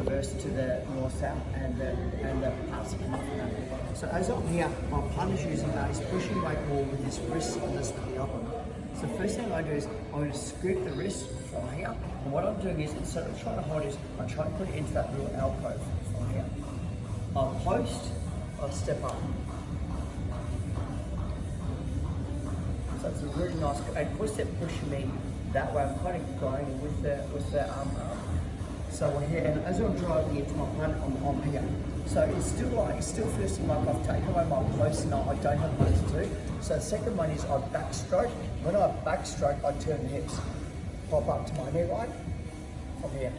traverse to the north-south and the parts that come up from that. So as I'm here, my partner's using that, he's pushing my ball with his wrist on this elbow. So the first thing I do is I'm going to scoop the wrist from here, and what I'm doing is, instead of trying to hold it, I'm trying to put it into that little alcove from here. I'll post, I'll step up. So it's a really nice, and because they're pushing me that way, I'm kind of going with the arm up. So we're here, and as I'm driving into my punt, I'm here. So it's still feels like I've taken away my post and I don't have much to do. So the second one is I backstroke. When I backstroke, I turn the hips, pop up to my knee line, from here.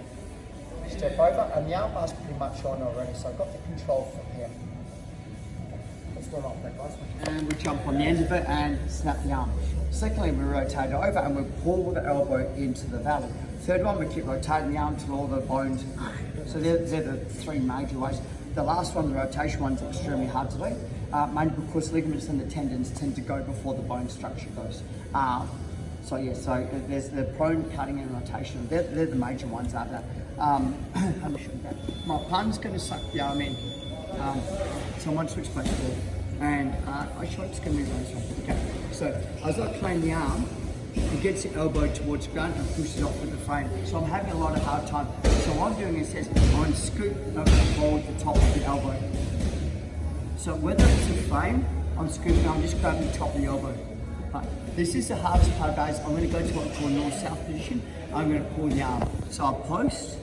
Step over, and the arm bar's pretty much on already, so I've got the control from here. Let's go like that, guys. And we jump on the end of it and snap the arm. Secondly, we rotate it over and we pull the elbow into the valley. Third one, we keep rotating the arm till all the bones. So they're the three major ways. The last one, the rotation one, is extremely hard to do, mainly because ligaments and the tendons tend to go before the bone structure goes. So there's the prone, cutting and rotation. They're the major ones out there. My partner's going to suck the arm in. So I want to switch back to it. And I should just going to move on. Okay. So as I plane the arm, he gets the elbow towards the ground and pushes it off with the frame. So I'm having a lot of hard time. So what I'm doing is I'm going to scoop over the ball at the top of the elbow. So whether it's a frame, I'm scooping, I'm just grabbing the top of the elbow. But this is the hardest part, guys. I'm going to go to what I call north-south position. I'm going to pull the arm. So I post,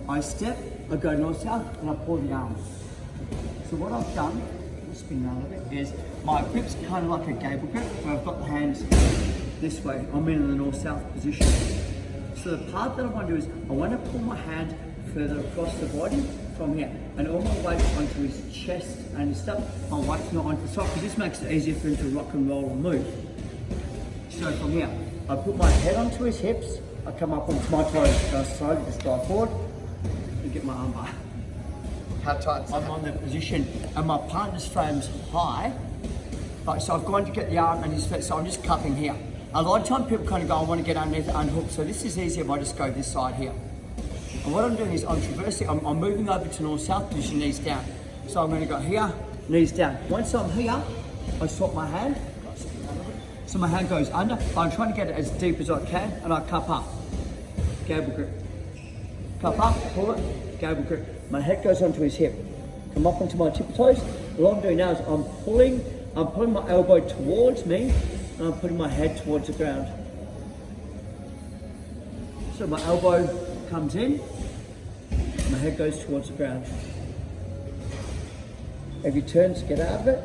I step, I go north-south, and I pull the arm. So what I've done, spin out of it, is my grip's kind of like a gable grip, where I've got the hands this way. I'm in the north-south position. So the part that I want to do is I want to pull my hand further across the body from here, and all my weight onto his chest and stuff. My weight's not onto the top, because this makes it easier for him to rock and roll and move. So from here, I put my head onto his hips, I come up onto my toes, and I slowly just drive forward and get my arm bar. How tight? I'm on the position, and my partner's frame's high, but so I've gone to get the arm and his feet, so I'm just cupping here. A lot of time people kind of go, I want to get underneath it, unhook, so this is easier if I just go this side here. And what I'm doing is I'm traversing, I'm moving over to north-south position, knees down. So I'm going to go here, knees down. Once I'm here, I swap my hand, so my hand goes under, but I'm trying to get it as deep as I can, and I cup up. Gable grip. Cup up, pull it, gable grip. My head goes onto his hip. Come up onto my tippy toes. What I'm doing now is I'm pulling my elbow towards me, and I'm putting my head towards the ground. So my elbow comes in, my head goes towards the ground. If you turn to get out of it,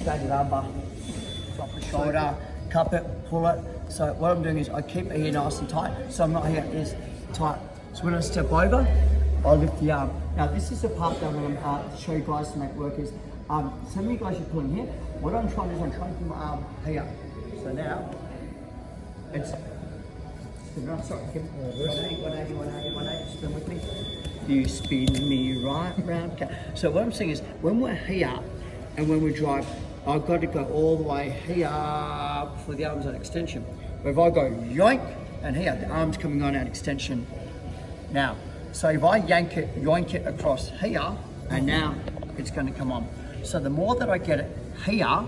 standard armbar, drop the shoulder, cup it, pull it. So what I'm doing is I keep it here nice and tight, so I'm not here, it's tight. So when I step over, I lift the arm. Now this is the part that I'm going to show you guys to make work is, some of you guys are pulling here. What I'm trying to do is I'm trying to put my arm here. So now, it's, sorry, 180, spin with me. You spin me right round. Okay. So what I'm saying is, when we're here and when we drive, I've got to go all the way here for the arms on extension. But if I go yoink and here, the arm's coming on at extension now. So if I yoink it across here, and now it's going to come on. So the more that I get it here,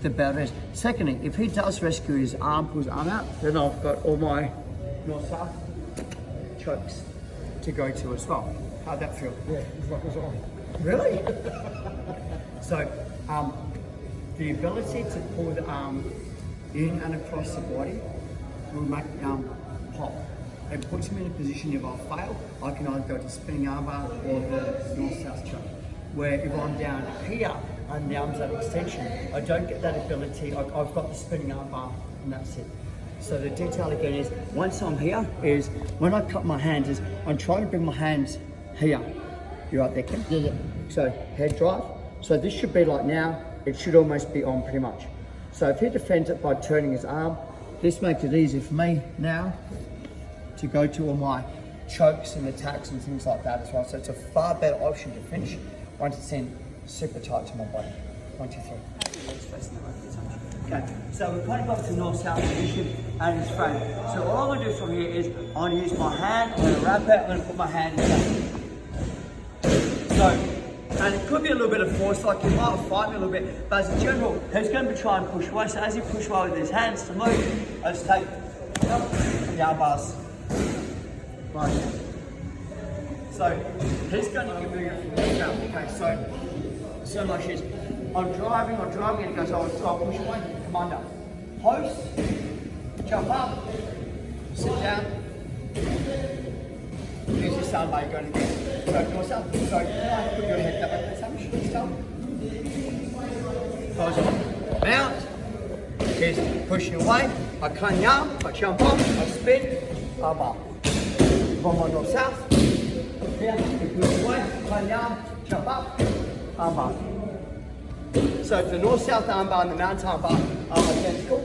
the better it is. Secondly, if he does rescue his arm, pull his arm out, then I've got all my north-south chokes to go to as well. How'd that feel? Yeah, it's like it's on. Really? So, the ability to pull the arm in and across the body will make the arm pop. It puts me in a position if I fail, I can either go to spinning armbar or the north-south choke. Where if I'm down here and the arm's at extension, I don't get that ability. I've got the spinning armbar and that's it. So the detail again is, once I'm here, is when I cut my hands, is I'm trying to bring my hands here. You right there, Kim? Yeah. So head drive. So this should be like now, it should almost be on pretty much. So if he defends it by turning his arm, this makes it easy for me now to go to all my chokes and attacks and things like that as well. So it's a far better option to finish once it's in super tight to my body. 1, 2, 3. Okay, so we've kind of got to north-south position and it's frame. So all I'm going to do from here is I'm going to use my hand, I'm going to wrap it, I'm going to put my hand in there. So, and it could be a little bit of force, like you might fight me a little bit, but as a general, he's going to be trying to push away. So as he push away with his hands to move, I just take the arm bars. Right. So he's going to give me it from the ground. Okay, so much is I'm driving, and it goes, I'll push away, come under. Post, jump up, sit down. Use your sandbar, you're going to get. So yourself, so put your head that way, please, Sam. Pose on, mount. Here's pushing away, I clang the arm, I jump up, I spin, arm up. From my north south, here, we push away, clang the arm, jump up, arm up. So for the north-south armbar and the mountain armbar are identical.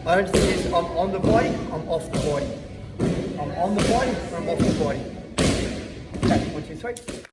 I don't think is I'm on the body, I'm off the body. I'm on the body, I'm off the body. Okay, 1, 2, 3.